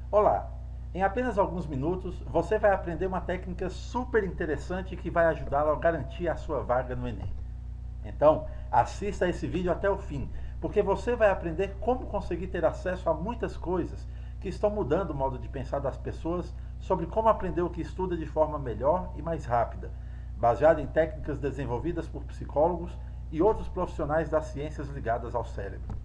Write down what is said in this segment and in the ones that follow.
Olá! Em apenas alguns minutos, você vai aprender uma técnica super interessante que vai ajudá-lo a garantir a sua vaga no Enem. Então, assista esse vídeo até o fim, porque você vai aprender como conseguir ter acesso a muitas coisas que estão mudando o modo de pensar das pessoas sobre como aprender o que estuda de forma melhor e mais rápida, baseado em técnicas desenvolvidas por psicólogos e outros profissionais das ciências ligadas ao cérebro.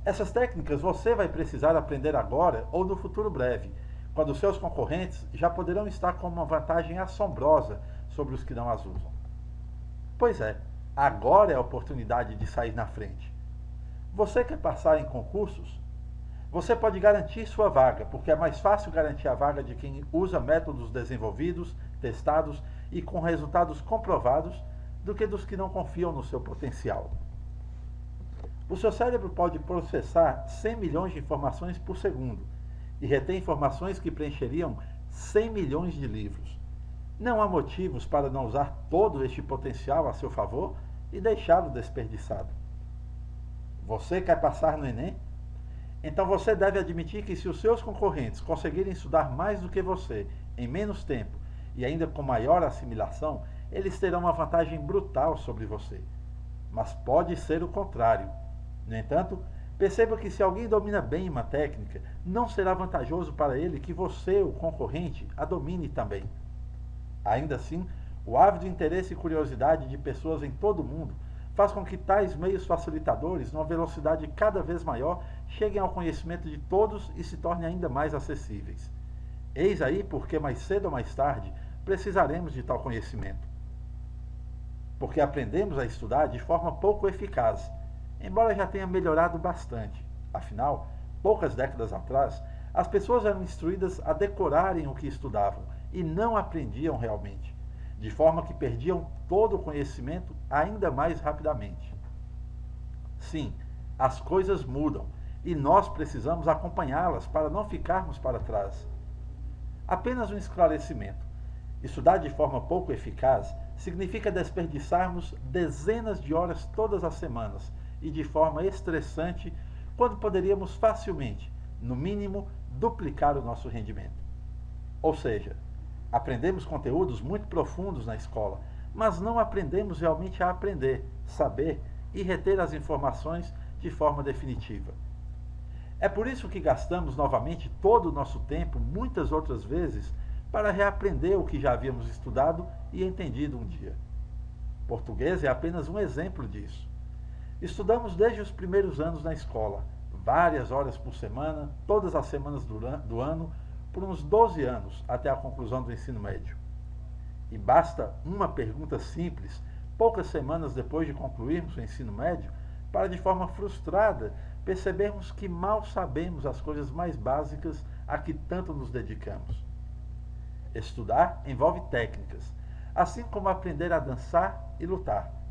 Essas técnicas você vai precisar aprender agora ou no futuro breve, quando seus concorrentes já poderão estar com uma vantagem assombrosa sobre os que não as usam. Pois é, agora é a oportunidade de sair na frente. Você quer passar em concursos? Você pode garantir sua vaga, porque é mais fácil garantir a vaga de quem usa métodos desenvolvidos, testados e com resultados comprovados do que dos que não confiam no seu potencial. O seu cérebro pode processar 100 milhões de informações por segundo e reter informações que preencheriam 100 milhões de livros. Não há motivos para não usar todo este potencial a seu favor e deixá-lo desperdiçado. Você quer passar no Enem? Então você deve admitir que se os seus concorrentes conseguirem estudar mais do que você em menos tempo e ainda com maior assimilação, eles terão uma vantagem brutal sobre você. Mas pode ser o contrário. No entanto, perceba que se alguém domina bem uma técnica, não será vantajoso para ele que você, o concorrente, a domine também. Ainda assim, o ávido interesse e curiosidade de pessoas em todo o mundo faz com que tais meios facilitadores, numa velocidade cada vez maior, cheguem ao conhecimento de todos e se tornem ainda mais acessíveis. Eis aí porque mais cedo ou mais tarde precisaremos de tal conhecimento. Porque aprendemos a estudar de forma pouco eficaz, embora já tenha melhorado bastante. Afinal, poucas décadas atrás, as pessoas eram instruídas a decorarem o que estudavam e não aprendiam realmente, de forma que perdiam todo o conhecimento ainda mais rapidamente. Sim, as coisas mudam e nós precisamos acompanhá-las para não ficarmos para trás. Apenas um esclarecimento. Estudar de forma pouco eficaz significa desperdiçarmos dezenas de horas todas as semanas e de forma estressante, quando poderíamos facilmente, no mínimo, duplicar o nosso rendimento. Ou seja, aprendemos conteúdos muito profundos na escola, mas não aprendemos realmente a aprender, saber e reter as informações de forma definitiva. É por isso que gastamos novamente todo o nosso tempo, muitas outras vezes, para reaprender o que já havíamos estudado e entendido um dia. Português é apenas um exemplo disso. Estudamos desde os primeiros anos na escola, várias horas por semana, todas as semanas do ano, por uns 12 anos, até a conclusão do ensino médio. E basta uma pergunta simples, poucas semanas depois de concluirmos o ensino médio, para de forma frustrada percebermos que mal sabemos as coisas mais básicas a que tanto nos dedicamos. Estudar envolve técnicas, assim como aprender a dançar e lutar.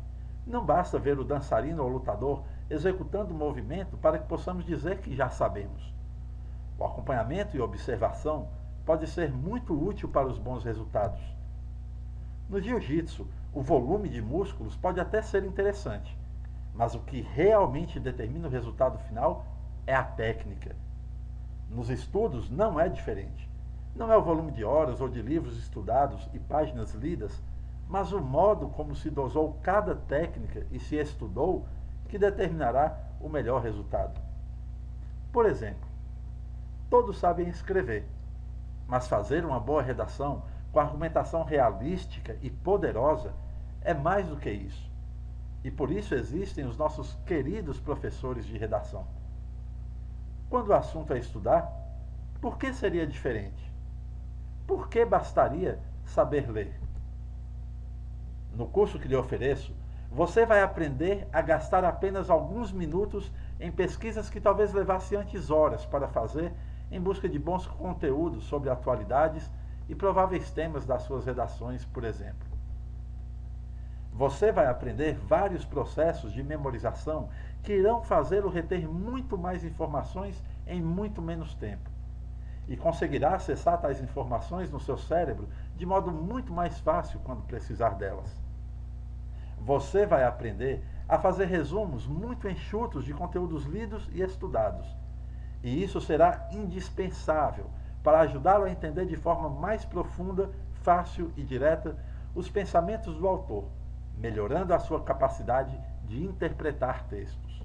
Não basta ver o dançarino ou lutador executando o movimento para que possamos dizer que já sabemos. O acompanhamento e observação pode ser muito útil para os bons resultados. No jiu-jitsu, o volume de músculos pode até ser interessante, mas o que realmente determina o resultado final é a técnica. Nos estudos não é diferente. Não é o volume de horas ou de livros estudados e páginas lidas, mas o modo como se dosou cada técnica e se estudou que determinará o melhor resultado. Por exemplo, todos sabem escrever, mas fazer uma boa redação com argumentação realística e poderosa é mais do que isso. E por isso existem os nossos queridos professores de redação. Quando o assunto é estudar, por que seria diferente? Por que bastaria saber ler? No curso que lhe ofereço, você vai aprender a gastar apenas alguns minutos em pesquisas que talvez levasse antes horas para fazer em busca de bons conteúdos sobre atualidades e prováveis temas das suas redações, por exemplo. Você vai aprender vários processos de memorização que irão fazê-lo reter muito mais informações em muito menos tempo. E conseguirá acessar tais informações no seu cérebro de modo muito mais fácil quando precisar delas. Você vai aprender a fazer resumos muito enxutos de conteúdos lidos e estudados. E isso será indispensável para ajudá-lo a entender de forma mais profunda, fácil e direta os pensamentos do autor, melhorando a sua capacidade de interpretar textos.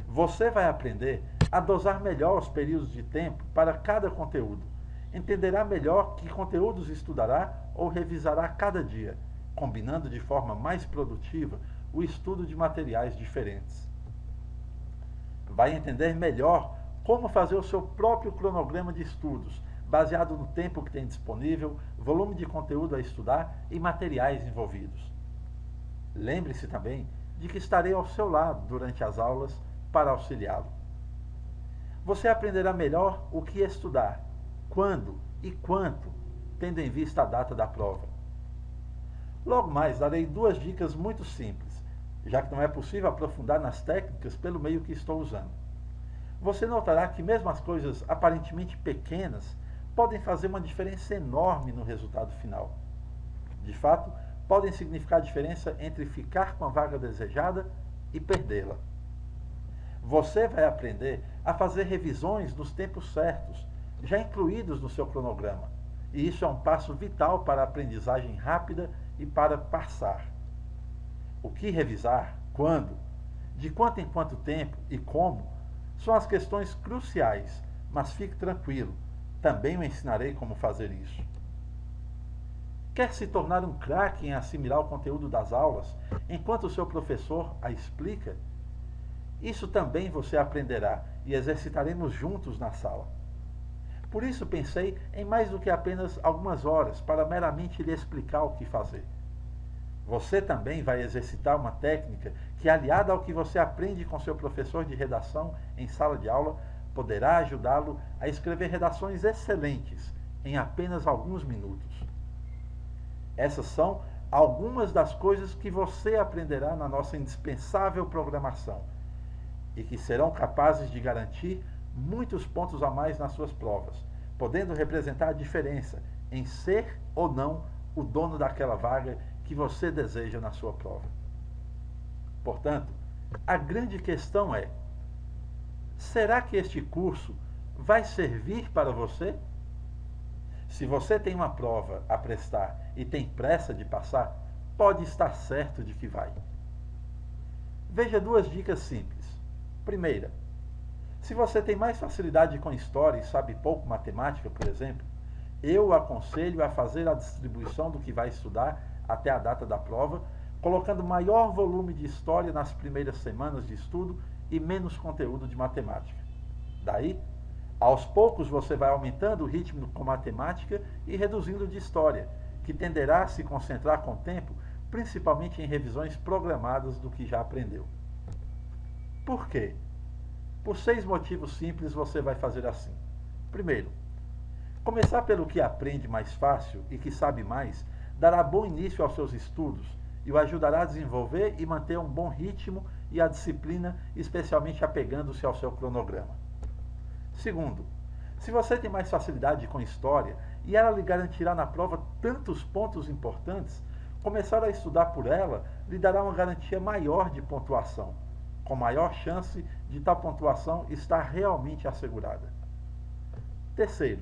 Você vai aprender a dosar melhor os períodos de tempo para cada conteúdo. Entenderá melhor que conteúdos estudará ou revisará cada dia, combinando de forma mais produtiva o estudo de materiais diferentes. Vai entender melhor como fazer o seu próprio cronograma de estudos, baseado no tempo que tem disponível, volume de conteúdo a estudar e materiais envolvidos. Lembre-se também de que estarei ao seu lado durante as aulas para auxiliá-lo. Você aprenderá melhor o que estudar, quando e quanto, tendo em vista a data da prova. Logo mais darei 2 dicas muito simples, já que não é possível aprofundar nas técnicas pelo meio que estou usando. Você notará que mesmo as coisas aparentemente pequenas podem fazer uma diferença enorme no resultado final. De fato, podem significar a diferença entre ficar com a vaga desejada e perdê-la. Você vai aprender a fazer revisões nos tempos certos, já incluídos no seu cronograma. E isso é um passo vital para a aprendizagem rápida e para passar. O que revisar, quando, de quanto em quanto tempo e como, são as questões cruciais, mas fique tranquilo, também o ensinarei como fazer isso. Quer se tornar um craque em assimilar o conteúdo das aulas, enquanto o seu professor a explica? Isso também você aprenderá e exercitaremos juntos na sala. Por isso pensei em mais do que apenas algumas horas para meramente lhe explicar o que fazer. Você também vai exercitar uma técnica que, aliada ao que você aprende com seu professor de redação em sala de aula, poderá ajudá-lo a escrever redações excelentes em apenas alguns minutos. Essas são algumas das coisas que você aprenderá na nossa indispensável programação e que serão capazes de garantir muitos pontos a mais nas suas provas, podendo representar a diferença em ser ou não o dono daquela vaga que você deseja na sua prova. Portanto, a grande questão é: será que este curso vai servir para você? Se você tem uma prova a prestar e tem pressa de passar, pode estar certo de que vai. Veja 2 dicas simples. Primeira, se você tem mais facilidade com história e sabe pouco matemática, por exemplo, eu o aconselho a fazer a distribuição do que vai estudar até a data da prova, colocando maior volume de história nas primeiras semanas de estudo e menos conteúdo de matemática. Daí, aos poucos você vai aumentando o ritmo com matemática e reduzindo de história, que tenderá a se concentrar com o tempo, principalmente em revisões programadas do que já aprendeu. Por quê? Por 6 motivos simples você vai fazer assim. Primeiro, começar pelo que aprende mais fácil e que sabe mais dará bom início aos seus estudos e o ajudará a desenvolver e manter um bom ritmo e a disciplina, especialmente apegando-se ao seu cronograma. Segundo, se você tem mais facilidade com história e ela lhe garantirá na prova tantos pontos importantes, começar a estudar por ela lhe dará uma garantia maior de pontuação, com maior chance de tal pontuação estar realmente assegurada. Terceiro,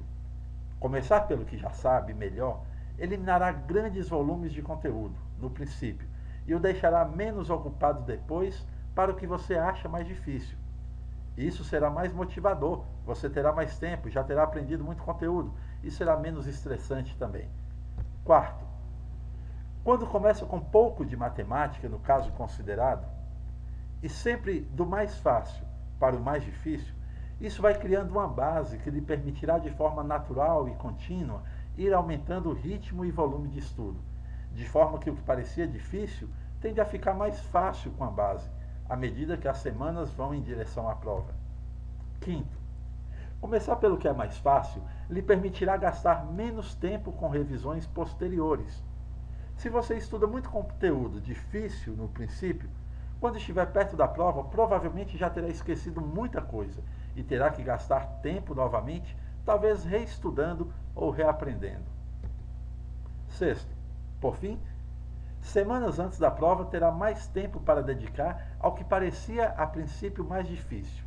começar pelo que já sabe melhor eliminará grandes volumes de conteúdo, no princípio, e o deixará menos ocupado depois para o que você acha mais difícil. Isso será mais motivador, você terá mais tempo, já terá aprendido muito conteúdo e será menos estressante também. Quarto, quando começa com pouco de matemática, no caso considerado, e sempre do mais fácil para o mais difícil, isso vai criando uma base que lhe permitirá de forma natural e contínua ir aumentando o ritmo e volume de estudo, de forma que o que parecia difícil tende a ficar mais fácil com a base, à medida que as semanas vão em direção à prova. Quinto, começar pelo que é mais fácil lhe permitirá gastar menos tempo com revisões posteriores. Se você estuda muito conteúdo difícil no princípio, quando estiver perto da prova, provavelmente já terá esquecido muita coisa e terá que gastar tempo novamente, talvez reestudando ou reaprendendo. Sexto, por fim, semanas antes da prova terá mais tempo para dedicar ao que parecia a princípio mais difícil.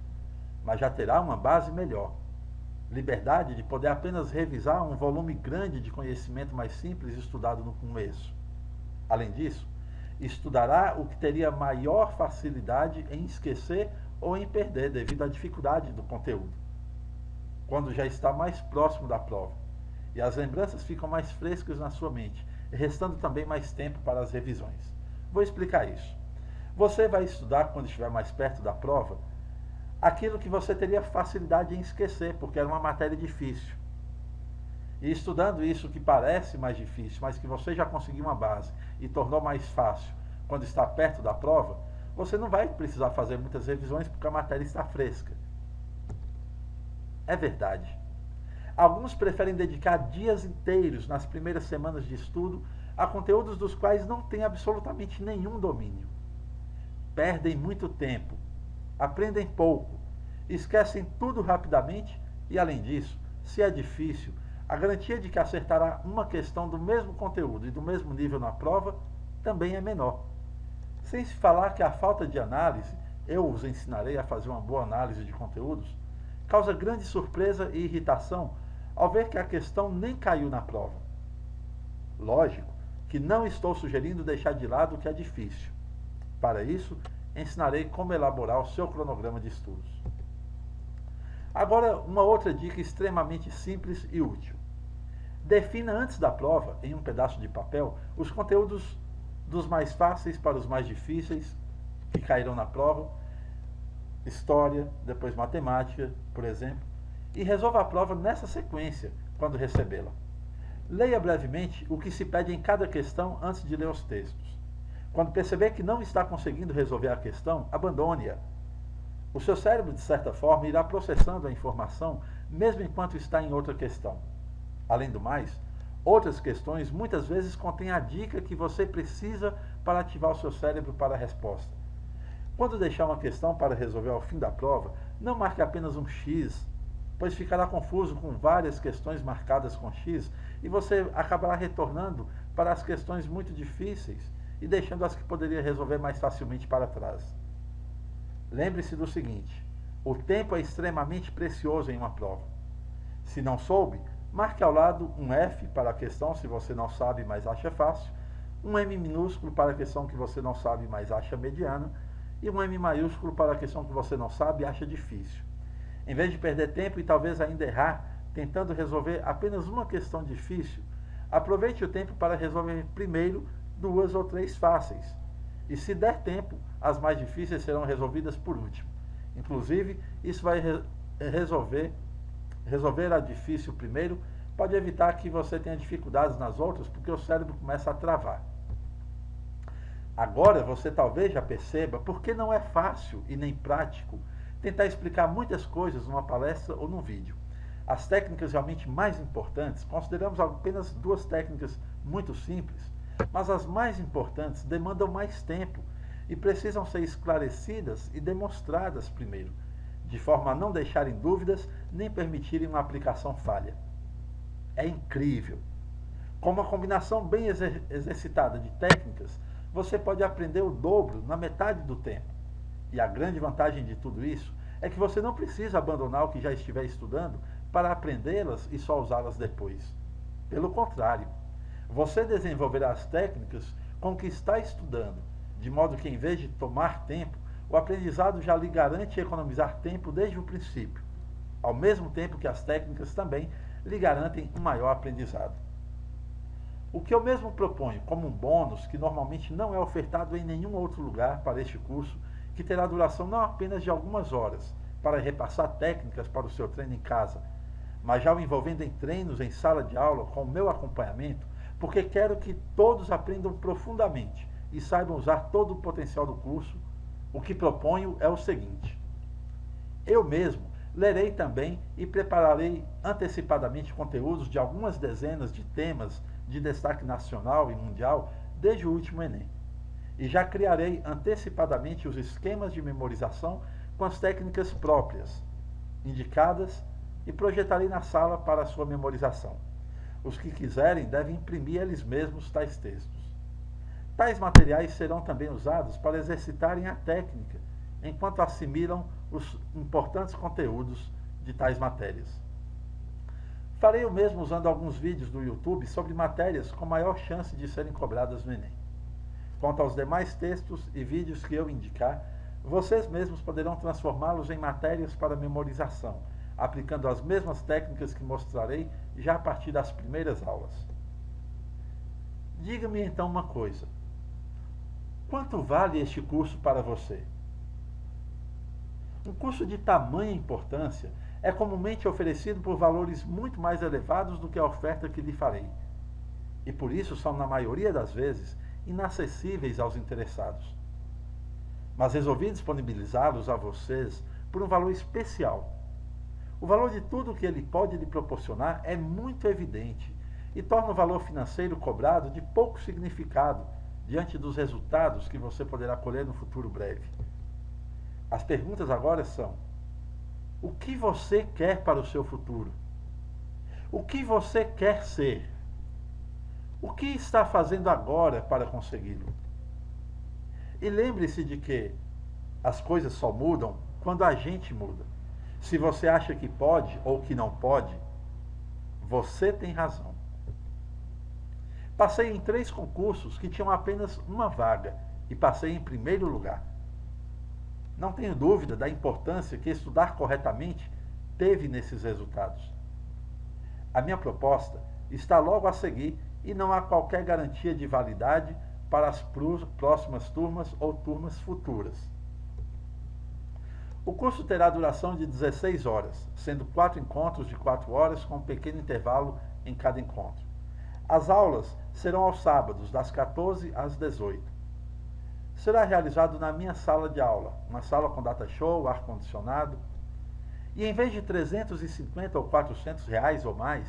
mas já terá uma base melhor. Liberdade de poder apenas revisar um volume grande de conhecimento mais simples estudado no começo. Além disso, estudará o que teria maior facilidade em esquecer ou em perder devido à dificuldade do conteúdo, quando já está mais próximo da prova, e as lembranças ficam mais frescas na sua mente, restando também mais tempo para as revisões. Vou explicar isso. Você vai estudar quando estiver mais perto da prova aquilo que você teria facilidade em esquecer, porque era uma matéria difícil. E estudando isso que parece mais difícil, mas que você já conseguiu uma base e tornou mais fácil quando está perto da prova, você não vai precisar fazer muitas revisões porque a matéria está fresca. É verdade. Alguns preferem dedicar dias inteiros nas primeiras semanas de estudo a conteúdos dos quais não têm absolutamente nenhum domínio. Perdem muito tempo, aprendem pouco, esquecem tudo rapidamente e, além disso, se é difícil, a garantia de que acertará uma questão do mesmo conteúdo e do mesmo nível na prova também é menor. Sem se falar que a falta de análise, eu os ensinarei a fazer uma boa análise de conteúdos, causa grande surpresa e irritação ao ver que a questão nem caiu na prova. Lógico que não estou sugerindo deixar de lado o que é difícil. Para isso, ensinarei como elaborar o seu cronograma de estudos. Agora, uma outra dica extremamente simples e útil. Defina antes da prova, em um pedaço de papel, os conteúdos dos mais fáceis para os mais difíceis que cairão na prova, história, depois matemática, por exemplo, e resolva a prova nessa sequência, quando recebê-la. Leia brevemente o que se pede em cada questão antes de ler os textos. Quando perceber que não está conseguindo resolver a questão, abandone-a. O seu cérebro, de certa forma, irá processando a informação, mesmo enquanto está em outra questão. Além do mais, outras questões muitas vezes contêm a dica que você precisa para ativar o seu cérebro para a resposta. Quando deixar uma questão para resolver ao fim da prova, não marque apenas um X, pois ficará confuso com várias questões marcadas com X e você acabará retornando para as questões muito difíceis e deixando as que poderia resolver mais facilmente para trás. Lembre-se do seguinte: o tempo é extremamente precioso em uma prova. Se não soube, marque ao lado um F para a questão se você não sabe, mas acha fácil, um M minúsculo para a questão que você não sabe, mas acha mediana, e um M maiúsculo para a questão que você não sabe e acha difícil. Em vez de perder tempo e talvez ainda errar, tentando resolver apenas uma questão difícil, aproveite o tempo para resolver primeiro 2 ou 3 fáceis. E se der tempo, as mais difíceis serão resolvidas por último. Inclusive, isso vai resolver a difícil primeiro pode evitar que você tenha dificuldades nas outras, porque o cérebro começa a travar. Agora você talvez já perceba por que não é fácil e nem prático tentar explicar muitas coisas numa palestra ou num vídeo. As técnicas realmente mais importantes, consideramos apenas 2 técnicas muito simples, mas as mais importantes demandam mais tempo e precisam ser esclarecidas e demonstradas primeiro, de forma a não deixarem dúvidas nem permitirem uma aplicação falha. É incrível! Com uma combinação bem exercitada de técnicas, você pode aprender o dobro na metade do tempo. E a grande vantagem de tudo isso é que você não precisa abandonar o que já estiver estudando para aprendê-las e só usá-las depois. Pelo contrário, você desenvolverá as técnicas com que está estudando, de modo que, em vez de tomar tempo, o aprendizado já lhe garante economizar tempo desde o princípio, ao mesmo tempo que as técnicas também lhe garantem um maior aprendizado. O que eu mesmo proponho como um bônus, que normalmente não é ofertado em nenhum outro lugar para este curso, que terá duração não apenas de algumas horas, para repassar técnicas para o seu treino em casa, mas já o envolvendo em treinos em sala de aula com o meu acompanhamento, porque quero que todos aprendam profundamente e saibam usar todo o potencial do curso. O que proponho é o seguinte: eu mesmo lerei também e prepararei antecipadamente conteúdos de algumas dezenas de temas de destaque nacional e mundial desde o último Enem. E já criarei antecipadamente os esquemas de memorização com as técnicas próprias, indicadas, e projetarei na sala para a sua memorização. Os que quiserem devem imprimir eles mesmos tais textos. Tais materiais serão também usados para exercitarem a técnica enquanto assimilam os importantes conteúdos de tais matérias. Farei o mesmo usando alguns vídeos do YouTube sobre matérias com maior chance de serem cobradas no Enem. Quanto aos demais textos e vídeos que eu indicar, vocês mesmos poderão transformá-los em matérias para memorização, aplicando as mesmas técnicas que mostrarei já a partir das primeiras aulas. Diga-me então uma coisa: quanto vale este curso para você? Um curso de tamanha importância é comumente oferecido por valores muito mais elevados do que a oferta que lhe farei, e por isso são, na maioria das vezes, inacessíveis aos interessados. Mas resolvi disponibilizá-los a vocês por um valor especial. O valor de tudo que ele pode lhe proporcionar é muito evidente e torna o valor financeiro cobrado de pouco significado diante dos resultados que você poderá colher no futuro breve. As perguntas agora são: o que você quer para o seu futuro? O que você quer ser? O que está fazendo agora para consegui-lo? E lembre-se de que as coisas só mudam quando a gente muda. Se você acha que pode ou que não pode, você tem razão. Passei em 3 concursos que tinham apenas uma vaga e passei em primeiro lugar. Não tenho dúvida da importância que estudar corretamente teve nesses resultados. A minha proposta está logo a seguir e não há qualquer garantia de validade para as próximas turmas ou turmas futuras. O curso terá duração de 16 horas, sendo 4 encontros de 4 horas com um pequeno intervalo em cada encontro. As aulas serão aos sábados, das 14 às 18. Será realizado na minha sala de aula, uma sala com data show, ar-condicionado. E em vez de 350 ou 400 reais ou mais,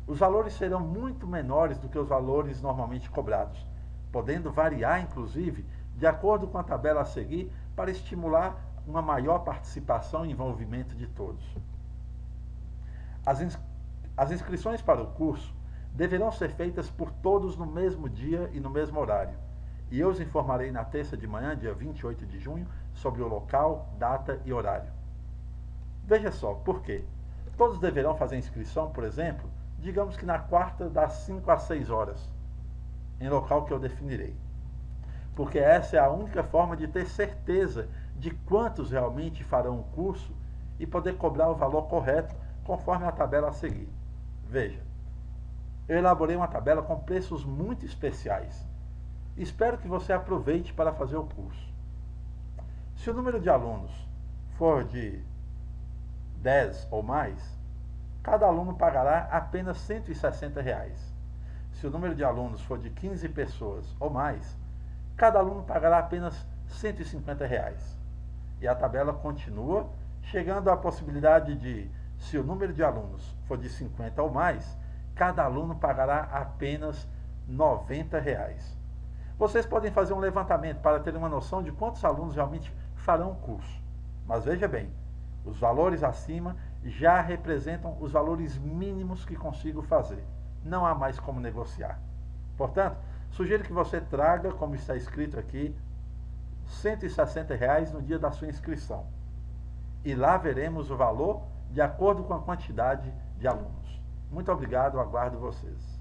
os valores serão muito menores do que os valores normalmente cobrados, podendo variar, inclusive, de acordo com a tabela a seguir, para estimular uma maior participação e envolvimento de todos. As inscrições para o curso deverão ser feitas por todos no mesmo dia e no mesmo horário, e eu os informarei na terça de manhã, dia 28 de junho, sobre o local, data e horário. Veja só, por quê? Todos deverão fazer inscrição, por exemplo, digamos que na quarta, das 5 às 6 horas, em local que eu definirei. Porque essa é a única forma de ter certeza de quantos realmente farão o curso e poder cobrar o valor correto conforme a tabela a seguir. Veja, eu elaborei uma tabela com preços muito especiais. Espero que você aproveite para fazer o curso. Se o número de alunos for de 10 ou mais, cada aluno pagará apenas R$ 160. Se o número de alunos for de 15 pessoas ou mais, cada aluno pagará apenas R$ 150. E a tabela continua, chegando à possibilidade de, se o número de alunos for de 50 ou mais, cada aluno pagará apenas R$ 90. Vocês podem fazer um levantamento para ter uma noção de quantos alunos realmente farão o curso. Mas veja bem, os valores acima já representam os valores mínimos que consigo fazer. Não há mais como negociar. Portanto, sugiro que você traga, como está escrito aqui, R$ 160 no dia da sua inscrição. E lá veremos o valor de acordo com a quantidade de alunos. Muito obrigado, aguardo vocês.